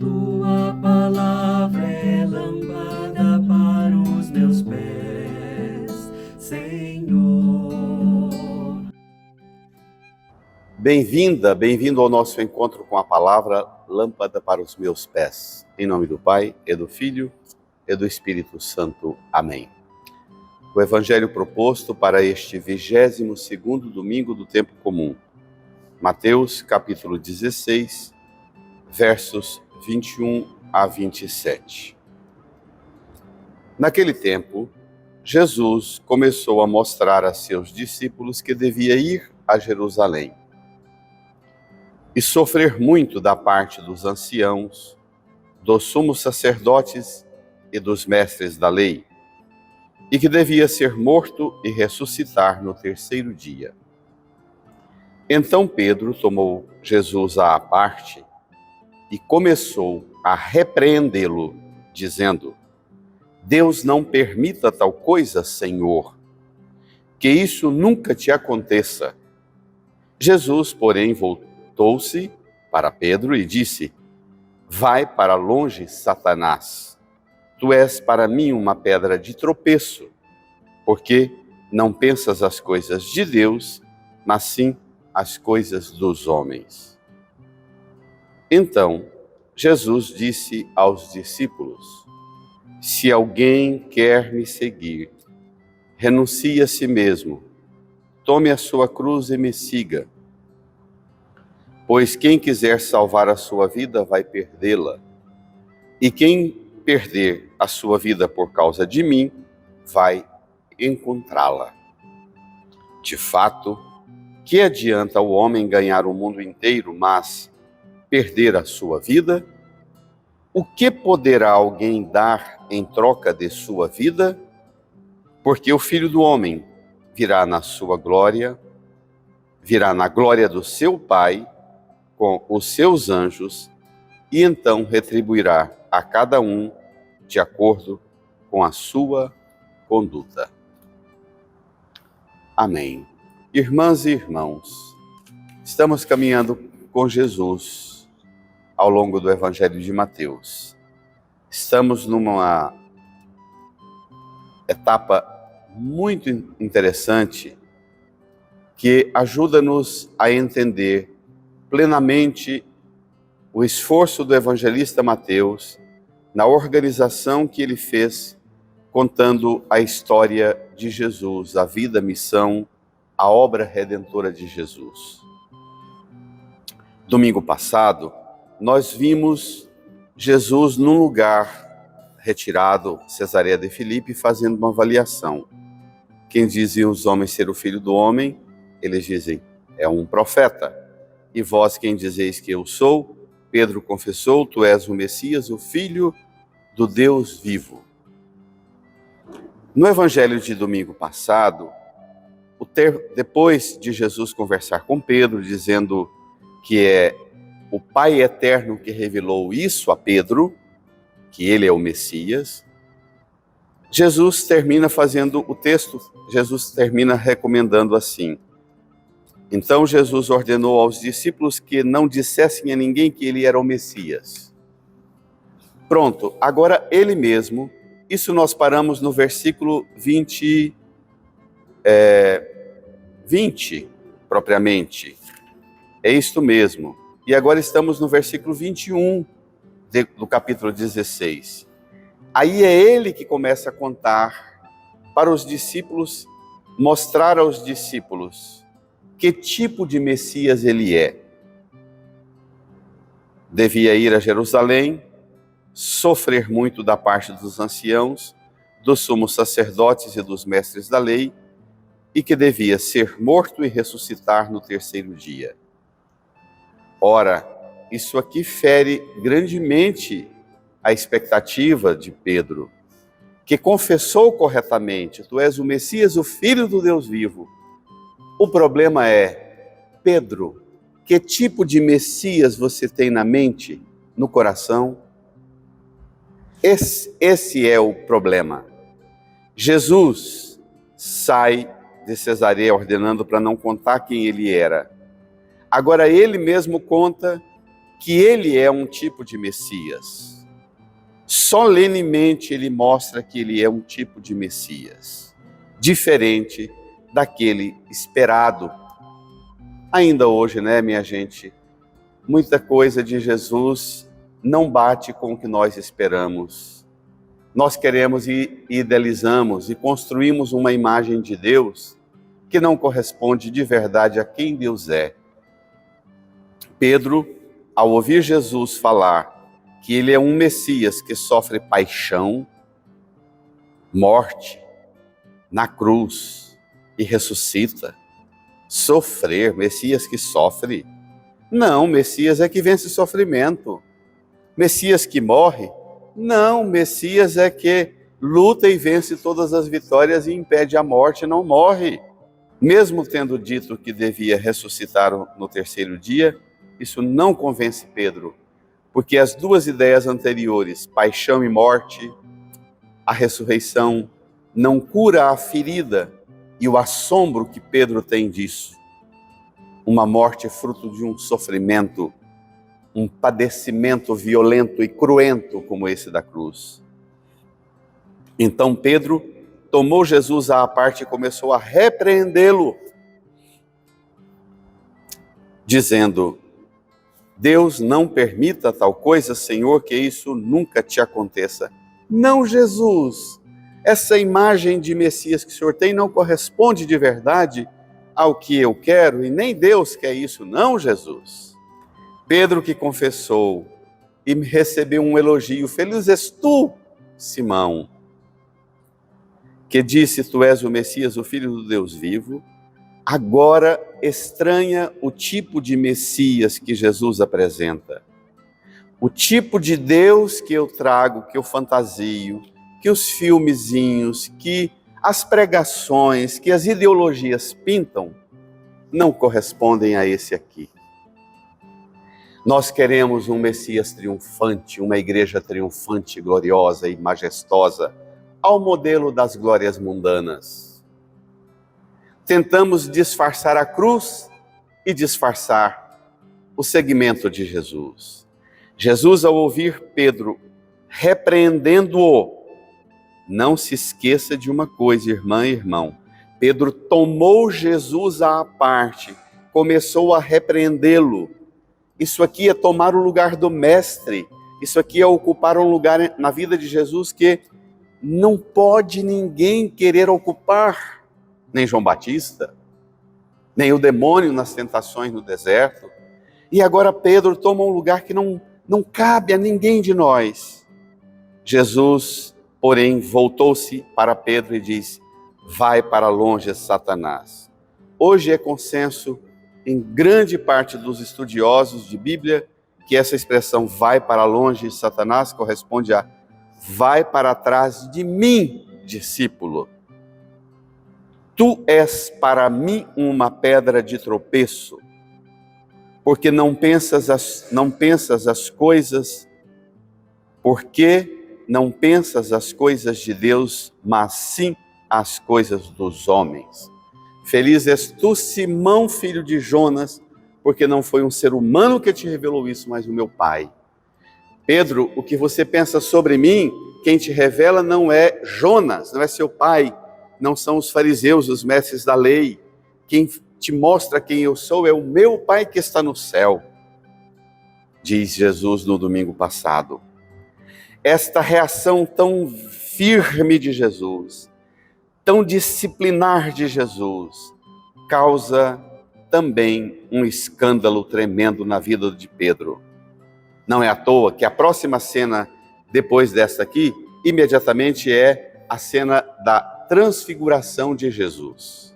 Tua palavra é lâmpada para os meus pés, Senhor. Bem-vinda, bem-vindo ao nosso encontro com a palavra Lâmpada para os meus pés. Em nome do Pai, e do Filho, e do Espírito Santo. Amém. O Evangelho proposto para este 22º domingo do tempo comum. Mateus, capítulo 16, versos 21 a 27. Naquele tempo, Jesus começou a mostrar a seus discípulos que devia ir a Jerusalém e sofrer muito da parte dos anciãos, dos sumos sacerdotes e dos mestres da lei, e que devia ser morto e ressuscitar no terceiro dia. Então Pedro tomou Jesus à parte e começou a repreendê-lo, dizendo: Deus não permita tal coisa, Senhor, que isso nunca te aconteça. Jesus, porém, voltou-se para Pedro e disse: Vai para longe, Satanás. Tu és para mim uma pedra de tropeço, porque não pensas as coisas de Deus, mas sim as coisas dos homens. Então, Jesus disse aos discípulos: Se alguém quer me seguir, renuncie a si mesmo, tome a sua cruz e me siga. Pois quem quiser salvar a sua vida vai perdê-la, e quem perder a sua vida por causa de mim vai encontrá-la. De fato, que adianta o homem ganhar o mundo inteiro, mas perder a sua vida? O que poderá alguém dar em troca de sua vida? Porque o Filho do Homem virá na sua glória, virá na glória do seu Pai, com os seus anjos, e então retribuirá a cada um de acordo com a sua conduta. Amém. Irmãs e irmãos, estamos caminhando com Jesus ao longo do Evangelho de Mateus. Estamos numa etapa muito interessante que ajuda-nos a entender plenamente o esforço do evangelista Mateus na organização que ele fez, contando a história de Jesus, a vida, a missão, a obra redentora de Jesus. Domingo passado, nós vimos Jesus num lugar retirado, Cesareia de Filipe, fazendo uma avaliação. Quem dizem os homens ser o Filho do Homem, eles dizem, é um profeta. E vós quem dizeis que eu sou? Pedro confessou, tu és o Messias, o Filho do Deus vivo. No Evangelho de domingo passado, depois de Jesus conversar com Pedro, dizendo que é o Pai eterno que revelou isso a Pedro, que ele é o Messias, Jesus termina recomendando assim: Então Jesus ordenou aos discípulos que não dissessem a ninguém que ele era o Messias. Pronto, agora ele mesmo, isso nós paramos no versículo 20 propriamente. É isto mesmo. E agora estamos no versículo 21 do capítulo 16. Aí é ele que começa a contar para os discípulos, mostrar aos discípulos que tipo de Messias ele é. Devia ir a Jerusalém, sofrer muito da parte dos anciãos, dos sumos sacerdotes e dos mestres da lei, e que devia ser morto e ressuscitar no terceiro dia. Ora, isso aqui fere grandemente a expectativa de Pedro, que confessou corretamente: Tu és o Messias, o Filho do Deus vivo. O problema é, Pedro, que tipo de Messias você tem na mente, no coração? Esse é o problema. Jesus sai de Cesareia ordenando para não contar quem ele era. Agora ele mesmo conta que ele é um tipo de Messias. Solenemente ele mostra que ele é um tipo de Messias, diferente daquele esperado. Ainda hoje, né, minha gente, muita coisa de Jesus não bate com o que nós esperamos. Nós queremos e idealizamos e construímos uma imagem de Deus que não corresponde de verdade a quem Deus é. Pedro, ao ouvir Jesus falar que ele é um Messias que sofre paixão, morte, na cruz e ressuscita, sofrer, Messias que sofre? Não, Messias é que vence sofrimento. Messias que morre? Não, Messias é que luta e vence todas as vitórias e impede a morte e não morre. Mesmo tendo dito que devia ressuscitar no terceiro dia, isso não convence Pedro, porque as duas ideias anteriores, paixão e morte, a ressurreição não cura a ferida e o assombro que Pedro tem disso. Uma morte fruto de um sofrimento, um padecimento violento e cruento como esse da cruz. Então Pedro tomou Jesus à parte e começou a repreendê-lo, dizendo: Deus não permita tal coisa, Senhor, que isso nunca te aconteça. Não, Jesus, essa imagem de Messias que o Senhor tem não corresponde de verdade ao que eu quero, e nem Deus quer isso, não, Jesus. Pedro, que confessou e recebeu um elogio: feliz és tu, Simão, que disse: tu és o Messias, o Filho do Deus vivo. Agora estranha o tipo de Messias que Jesus apresenta. O tipo de Deus que eu trago, que eu fantasio, que os filmezinhos, que as pregações, que as ideologias pintam, não correspondem a esse aqui. Nós queremos um Messias triunfante, uma igreja triunfante, gloriosa e majestosa, ao modelo das glórias mundanas. Tentamos disfarçar a cruz e disfarçar o seguimento de Jesus. Jesus, ao ouvir Pedro repreendendo-o, não se esqueça de uma coisa, irmã e irmão. Pedro tomou Jesus à parte, começou a repreendê-lo. Isso aqui é tomar o lugar do mestre. Isso aqui é ocupar um lugar na vida de Jesus que não pode ninguém querer ocupar. Nem João Batista, nem o demônio nas tentações no deserto. E agora Pedro toma um lugar que não cabe a ninguém de nós. Jesus, porém, voltou-se para Pedro e diz: vai para longe, Satanás. Hoje é consenso em grande parte dos estudiosos de Bíblia que essa expressão vai para longe, Satanás, corresponde a vai para trás de mim, discípulo. Tu és para mim uma pedra de tropeço, porque não pensas as coisas, porque não pensas as coisas de Deus, mas sim as coisas dos homens. Feliz és tu, Simão, filho de Jonas, porque não foi um ser humano que te revelou isso, mas o meu Pai. Pedro, o que você pensa sobre mim, quem te revela não é Jonas, não é seu pai, não são os fariseus, os mestres da lei. Quem te mostra quem eu sou é o meu Pai que está no céu, diz Jesus no domingo passado. Esta reação tão firme de Jesus, tão disciplinar de Jesus, causa também um escândalo tremendo na vida de Pedro. Não é à toa que a próxima cena, depois desta aqui, imediatamente é a cena da transfiguração de Jesus.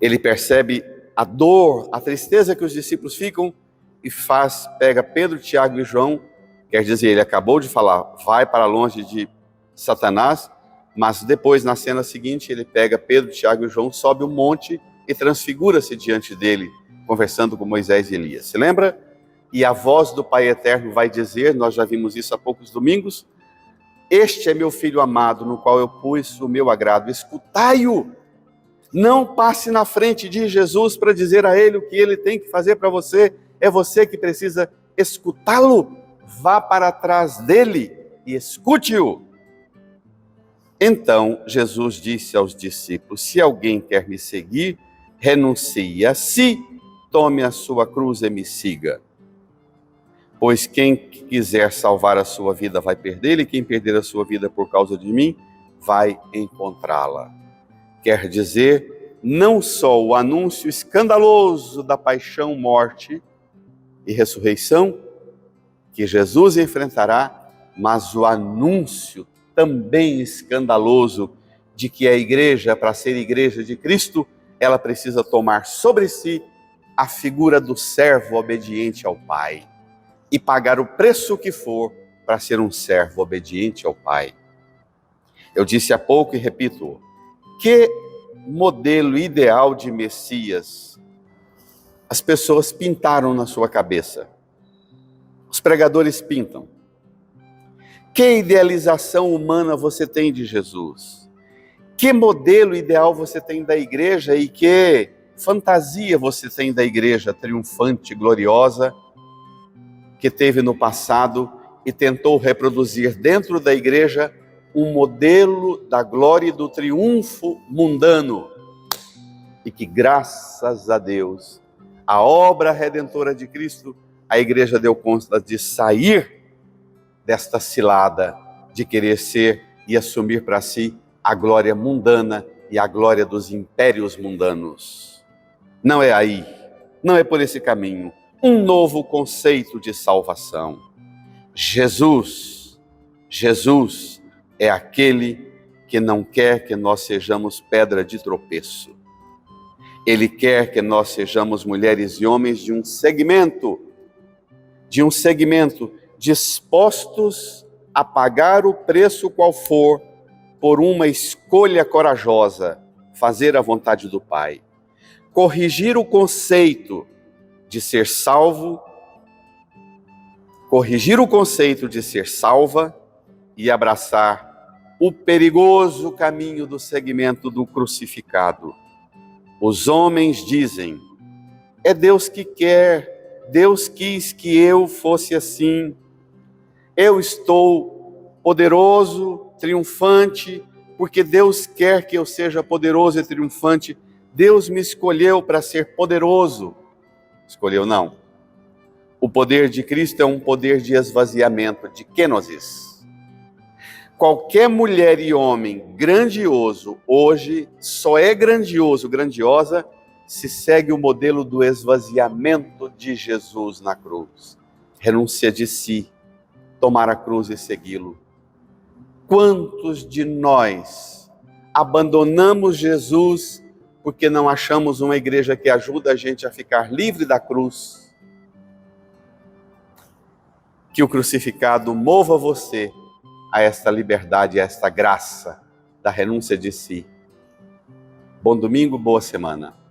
Ele percebe a dor, a tristeza que os discípulos ficam e pega Pedro, Tiago e João, quer dizer, ele acabou de falar, vai para longe de Satanás, mas depois, na cena seguinte, ele pega Pedro, Tiago e João, sobe um monte e transfigura-se diante dele, conversando com Moisés e Elias. Se lembra? E a voz do Pai Eterno vai dizer, nós já vimos isso há poucos domingos: este é meu filho amado, no qual eu pus o meu agrado, escutai-o. Não passe na frente de Jesus para dizer a ele o que ele tem que fazer para você, é você que precisa escutá-lo, vá para trás dele e escute-o. Então Jesus disse aos discípulos: se alguém quer me seguir, renuncie a si, tome a sua cruz e me siga. Pois quem quiser salvar a sua vida vai perdê-la, e quem perder a sua vida por causa de mim vai encontrá-la. Quer dizer, não só o anúncio escandaloso da paixão, morte e ressurreição que Jesus enfrentará, mas o anúncio também escandaloso de que a igreja, para ser igreja de Cristo, ela precisa tomar sobre si a figura do servo obediente ao Pai e pagar o preço que for para ser um servo obediente ao Pai. Eu disse há pouco e repito: que modelo ideal de Messias as pessoas pintaram na sua cabeça? Os pregadores pintam. Que idealização humana você tem de Jesus? Que modelo ideal você tem da igreja e que fantasia você tem da igreja triunfante, gloriosa, que teve no passado e tentou reproduzir dentro da igreja um modelo da glória e do triunfo mundano? E que, graças a Deus, a obra redentora de Cristo, a igreja deu conta de sair desta cilada de querer ser e assumir para si a glória mundana e a glória dos impérios mundanos. Não é aí, não é por esse caminho. Um novo conceito de salvação. Jesus é aquele que não quer que nós sejamos pedra de tropeço. Ele quer que nós sejamos mulheres e homens de um segmento dispostos a pagar o preço qual for, por uma escolha corajosa, fazer a vontade do Pai. Corrigir o conceito de ser salvo, corrigir o conceito de ser salva e abraçar o perigoso caminho do segmento do crucificado. Os homens dizem: é Deus que quer, Deus quis que eu fosse assim. Eu estou poderoso, triunfante, porque Deus quer que eu seja poderoso e triunfante. Deus me escolheu para ser poderoso. Escolheu não. O poder de Cristo é um poder de esvaziamento, de kenosis. Qualquer mulher e homem grandioso hoje só é grandioso, grandiosa, se segue o modelo do esvaziamento de Jesus na cruz. Renúncia de si, tomar a cruz e segui-lo. Quantos de nós abandonamos Jesus porque não achamos uma igreja que ajuda a gente a ficar livre da cruz? Que o crucificado mova você a esta liberdade, a esta graça da renúncia de si. Bom domingo, boa semana.